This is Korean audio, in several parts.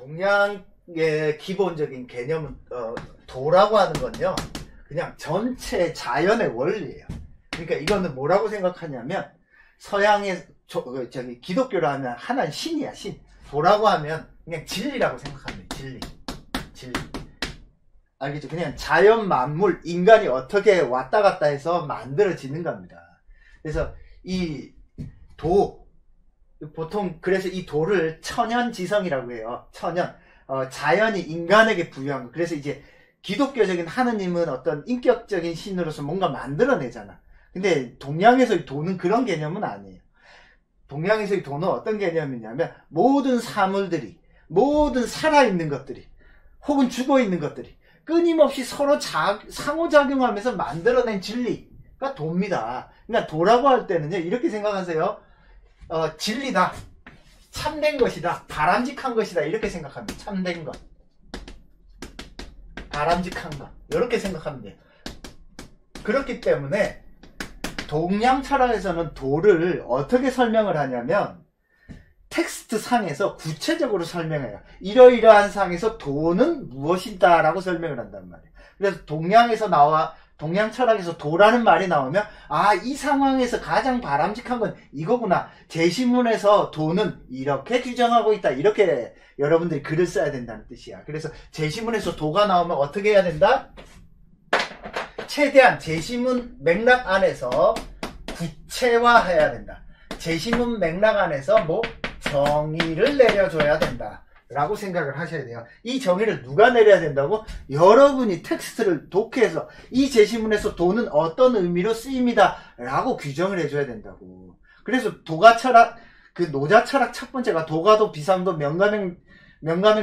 동양의 기본적인 개념은 도라고 하는 건요, 그냥 전체 자연의 원리예요. 그러니까 이거는 뭐라고 생각하냐면, 서양의 기독교로 하면 하나는 신이야, 신. 도라고 하면 그냥 진리라고 생각합니다. 진리. 알겠죠? 그냥 자연 만물, 인간이 어떻게 왔다 갔다 해서 만들어지는 겁니다. 그래서 이 도, 보통 그래서 이 도를 천연지성이라고 해요. 천연. 자연이 인간에게 부여한 거. 그래서 이제 기독교적인 하느님은 어떤 인격적인 신으로서 뭔가 만들어내잖아. 근데 동양에서의 도는 그런 개념은 아니에요. 동양에서의 도는 어떤 개념이냐면, 모든 사물들이, 모든 살아있는 것들이, 혹은 죽어있는 것들이 끊임없이 서로 상호작용하면서 만들어낸 진리가 도입니다. 그러니까 도라고 할 때는요, 이렇게 생각하세요. 진리다, 참된 것이다, 바람직한 것이다, 이렇게 생각합니다. 참된 것, 바람직한 것, 이렇게 생각하면 돼요. 그렇기 때문에 동양 철학에서는 도를 어떻게 설명을 하냐면, 텍스트 상에서 구체적으로 설명해요. 이러이러한 상에서 도는 무엇이다 라고 설명을 한단 말이에요. 그래서 동양 철학에서 도라는 말이 나오면, 아, 이 상황에서 가장 바람직한 건 이거구나. 제시문에서 도는 이렇게 규정하고 있다. 이렇게 여러분들이 글을 써야 된다는 뜻이야. 그래서 제시문에서 도가 나오면 어떻게 해야 된다? 최대한 제시문 맥락 안에서 구체화해야 된다. 제시문 맥락 안에서 정의를 내려줘야 된다 라고 생각을 하셔야 돼요. 이 정의를 누가 내려야 된다고? 여러분이 텍스트를 독해서 이 제시문에서 도는 어떤 의미로 쓰입니다 라고 규정을 해줘야 된다고. 그래서 도가 철학, 그 노자 철학 첫 번째가 도가도 비상도 명가명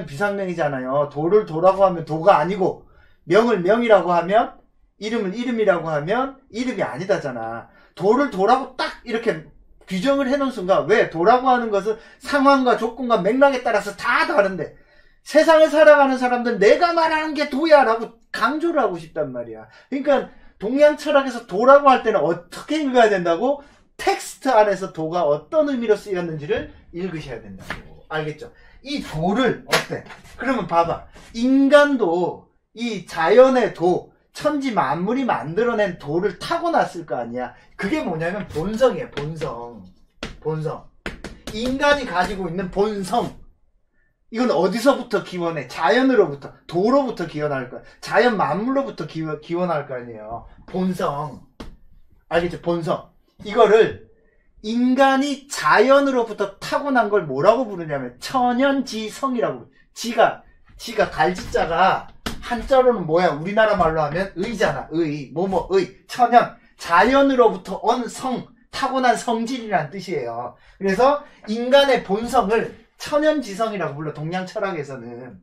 비상명이잖아요. 도를 도라고 하면 도가 아니고, 명을 명이라고 하면, 이름을 이름이라고 하면 이름이 아니다잖아. 도를 도라고 딱 이렇게 규정을 해놓은 순간, 왜? 도라고 하는 것은 상황과 조건과 맥락에 따라서 다 다른데, 세상에 살아가는 사람들은 내가 말하는 게 도야 라고 강조를 하고 싶단 말이야. 그러니까 동양 철학에서 도라고 할 때는 어떻게 읽어야 된다고? 텍스트 안에서 도가 어떤 의미로 쓰였는지를 읽으셔야 된다고. 알겠죠? 이 도를 어때? 그러면 봐봐. 인간도 이 자연의 도, 천지 만물이 만들어낸 도를 타고났을 거 아니야. 그게 뭐냐면 본성이에요. 본성. 인간이 가지고 있는 본성. 이건 어디서부터 기원해? 자연으로부터, 도로부터 기원할 거야. 자연 만물로부터 기원할 거 아니에요. 본성. 알겠죠? 본성. 이거를 인간이 자연으로부터 타고난 걸 뭐라고 부르냐면 천연지성이라고. 지가 갈지자가 한자로는 뭐야? 우리나라 말로 하면 의잖아. 의. 천연. 자연으로부터 온 성. 타고난 성질이라는 뜻이에요. 그래서 인간의 본성을 천연지성이라고 불러. 동양 철학에서는.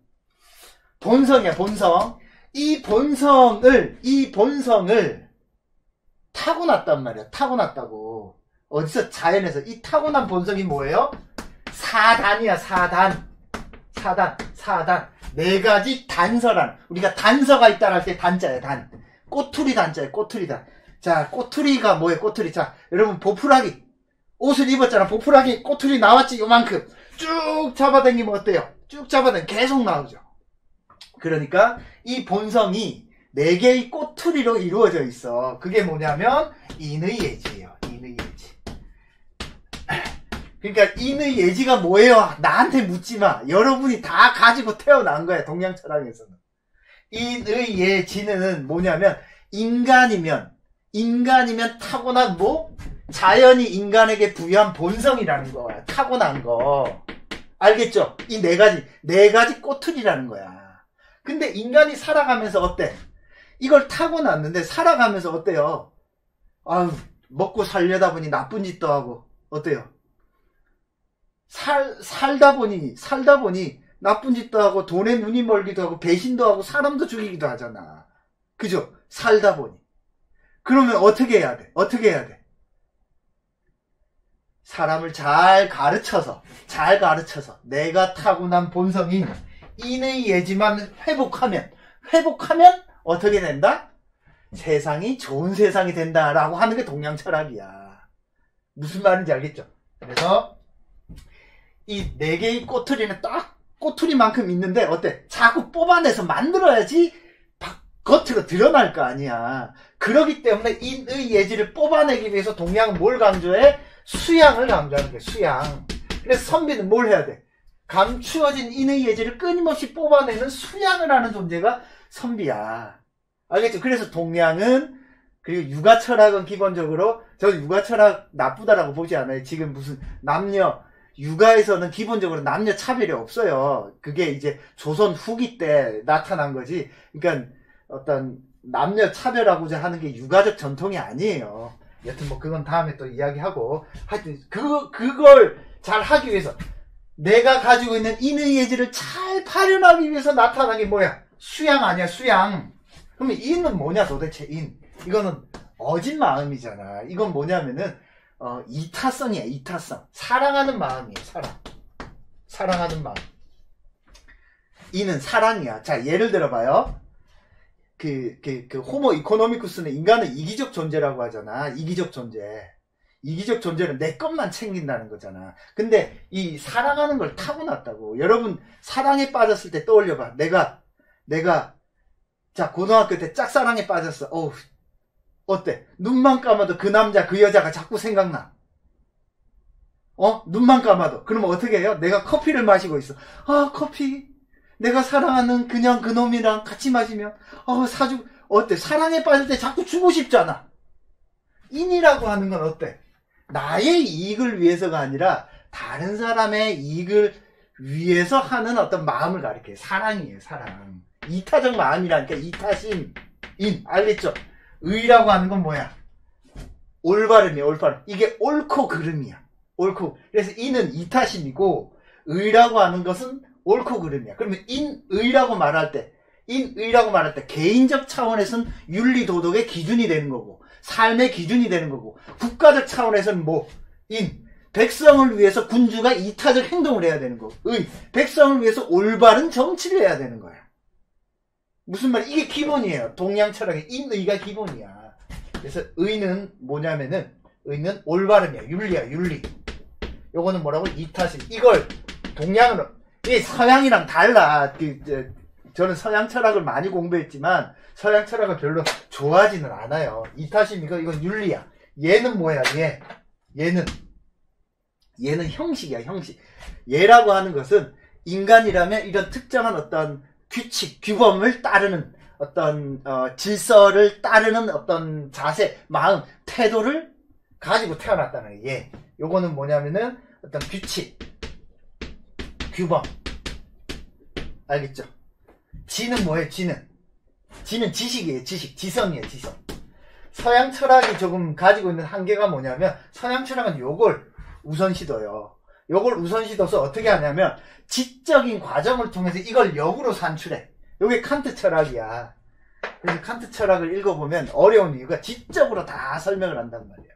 본성이야, 본성. 이 본성을 타고났단 말이야. 타고났다고. 어디서? 자연에서. 이 타고난 본성이 뭐예요? 사단이야, 사단. 네 가지 단서란. 우리가 단서가 있다 할 때 단자야, 단. 꼬투리 단자야, 꼬투리 단. 자, 꼬투리가 뭐예요, 꼬투리. 자, 여러분, 보풀하기. 옷을 입었잖아. 보풀하기, 꼬투리 나왔지, 요만큼. 쭉 잡아당기면 어때요? 쭉 잡아당기면 계속 나오죠. 그러니까, 이 본성이 4개의 꼬투리로 이루어져 있어. 그게 뭐냐면, 인의예지예요. 인의예지. 그러니까 인의 예지가 뭐예요? 나한테 묻지 마. 여러분이 다 가지고 태어난 거야, 동양 철학에서는. 인의 예지는 뭐냐면, 인간이면 타고난 자연이 인간에게 부여한 본성이라는 거야. 타고난 거. 알겠죠? 이 네 가지 꼬투리라는 거야. 근데 인간이 살아가면서 어때? 이걸 타고났는데 살아가면서 어때요? 아유, 먹고 살려다 보니 나쁜 짓도 하고, 어때요? 살다 보니 나쁜 짓도 하고 돈에 눈이 멀기도 하고 배신도 하고 사람도 죽이기도 하잖아. 그죠? 살다 보니. 그러면 어떻게 해야 돼? 사람을 잘 가르쳐서 내가 타고난 본성인 인의 예지만 회복하면 어떻게 된다? 세상이 좋은 세상이 된다라고 하는 게 동양 철학이야. 무슨 말인지 알겠죠? 그래서 이 4개의 꼬투리는 딱 꼬투리만큼 있는데 어때? 자꾸 뽑아내서 만들어야지 겉으로 드러날 거 아니야. 그러기 때문에 인의 예지를 뽑아내기 위해서 동양은 뭘 강조해? 수양을 강조하는 거야. 수양. 그래서 선비는 뭘 해야 돼? 감추어진 인의 예지를 끊임없이 뽑아내는 수양을 하는 존재가 선비야. 알겠죠? 그래서 동양은, 그리고 육아철학은 기본적으로, 저는 육아철학 나쁘다라고 보지 않아요. 지금 무슨 육아에서는 기본적으로 남녀 차별이 없어요. 그게 이제 조선 후기 때 나타난 거지. 그러니까 어떤 남녀 차별하고자 하는 게 육아적 전통이 아니에요. 여튼 뭐 그건 다음에 또 이야기하고, 하여튼 그걸 잘 하기 위해서 내가 가지고 있는 인의 예지를 잘 발현하기 위해서 나타난 게 뭐야? 수양 아니야, 수양. 그러면 인은 뭐냐 도대체? 인. 이거는 어진 마음이잖아. 이건 뭐냐면은 이타성이야, 이타성. 사랑하는 마음이에요, 사랑하는 마음. 인은 사랑이야. 자, 예를 들어봐요. 호모 이코노미쿠스는 인간은 이기적 존재라고 하잖아. 이기적 존재. 이기적 존재는 내 것만 챙긴다는 거잖아. 근데 이 사랑하는 걸 타고났다고. 여러분, 사랑에 빠졌을 때 떠올려봐. 내가, 자, 고등학교 때 짝사랑에 빠졌어. 어우, 어때? 눈만 감아도 그 남자, 그 여자가 자꾸 생각나. 눈만 감아도. 그러면 어떻게 해요? 내가 커피를 마시고 있어. 아, 커피. 내가 사랑하는 그냥 그 놈이랑 같이 마시면, 어때? 사랑에 빠질 때 자꾸 주고 싶잖아. 인이라고 하는 건 어때? 나의 이익을 위해서가 아니라 다른 사람의 이익을 위해서 하는 어떤 마음을 가리켜요. 사랑이에요, 사랑. 이타적 마음이라니까, 이타심, 인. 알겠죠? 의라고 하는 건 뭐야? 올바름이야, 올바름. 이게 옳고 그름이야. 옳고. 그래서 인은 이타심이고, 의라고 하는 것은 옳고 그름이야. 그러면 인의라고 말할 때, 개인적 차원에서는 윤리 도덕의 기준이 되는 거고, 삶의 기준이 되는 거고, 국가적 차원에서는 백성을 위해서 군주가 이타적 행동을 해야 되는 거고, 백성을 위해서 올바른 정치를 해야 되는 거야. 무슨 말이야? 이게 기본이에요. 동양 철학의 인의가 기본이야. 그래서 의는 뭐냐면은, 의는 올바름이야. 윤리야, 윤리. 요거는 뭐라고? 이타심. 이걸 동양으로, 이 서양이랑 달라. 저는 서양 철학을 많이 공부했지만 서양 철학을 별로 좋아하지는 않아요. 이타심 이건 윤리야. 얘는 뭐야? 얘는 형식이야, 형식. 얘라고 하는 것은 인간이라면 이런 특정한 어떤 규칙, 규범을 따르는 어떤 질서를 따르는 어떤 자세, 마음, 태도를 가지고 태어났다는 거예요. 요거는 뭐냐면은 어떤 규칙, 규범. 알겠죠? 지는 뭐예요? 지는 지식이에요. 지성이에요. 지성. 서양 철학이 조금 가지고 있는 한계가 뭐냐면, 서양 철학은 요걸 우선시둬요. 요걸 우선시둬서 어떻게 하냐면 지적인 과정을 통해서 이걸 역으로 산출해. 요게 칸트 철학이야. 그래서 칸트 철학을 읽어보면 어려운 이유가 지적으로 다 설명을 한단 말이에요.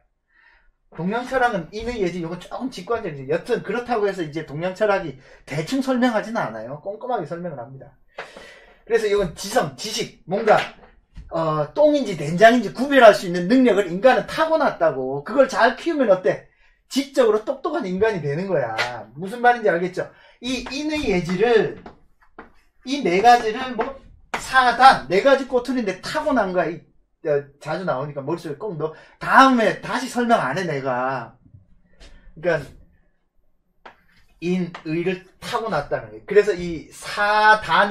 동양 철학은 인의 예지, 요건 조금 직관적이지. 여튼 그렇다고 해서 이제 동양 철학이 대충 설명하지는 않아요. 꼼꼼하게 설명을 합니다. 그래서 이건 지성, 지식, 뭔가 똥인지 된장인지 구별할 수 있는 능력을 인간은 타고났다고. 그걸 잘 키우면 어때? 지적으로 똑똑한 인간이 되는 거야. 무슨 말인지 알겠죠? 이 인의 예지를, 이 네 가지를 사단, 네 가지 꼬투리인데 타고난 거야. 자주 나오니까 머릿속에 꼭 넣어. 다음에 다시 설명 안 해, 내가. 그러니까 인의를 타고났다는 거예요. 그래서 이 사단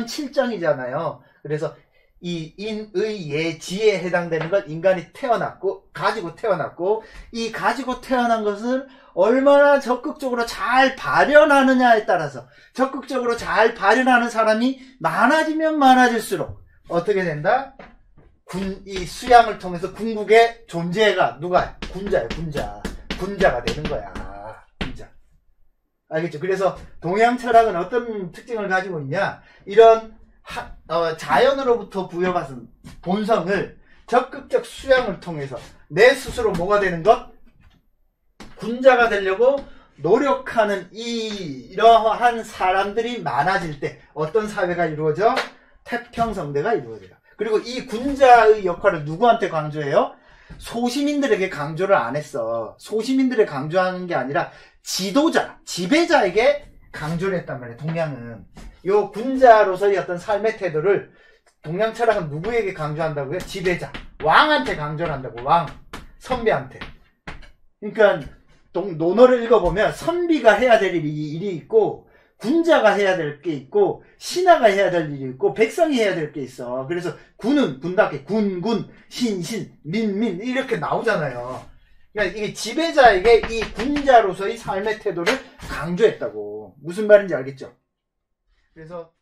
7정이잖아요. 그래서 이 인의 예지에 해당되는 걸 인간이 가지고 태어났고, 이 가지고 태어난 것을 얼마나 적극적으로 잘 발현하느냐에 따라서, 적극적으로 잘 발현하는 사람이 많아지면 많아질수록 어떻게 된다? 이 수양을 통해서 궁극의 존재가 누가? 군자예요, 군자가 되는 거야. 군자. 알겠죠? 그래서 동양 철학은 어떤 특징을 가지고 있냐? 이런 자연으로부터 부여받은 본성을 적극적 수양을 통해서 내 스스로 뭐가 되는 것? 군자가 되려고 노력하는 이러한 사람들이 많아질 때 어떤 사회가 이루어져? 태평성대가 이루어져요. 그리고 이 군자의 역할을 누구한테 강조해요? 소시민들에게 강조를 안 했어. 소시민들에 강조하는 게 아니라 지도자, 지배자에게 강조를 했단 말이에요. 동양은. 요 군자로서의 어떤 삶의 태도를 동양 철학은 누구에게 강조한다고요? 지배자. 왕한테 강조를 한다고. 왕. 선비한테. 그러니까 논어를 읽어보면 선비가 해야 될 일이 있고 군자가 해야 될 게 있고 신하가 해야 될 일이 있고 백성이 해야 될 게 있어. 그래서 군은 군답게 군, 신, 민 이렇게 나오잖아요. 그러니까 이게 지배자에게 이 군자로서의 삶의 태도를 강조했다고. 무슨 말인지 알겠죠? 그래서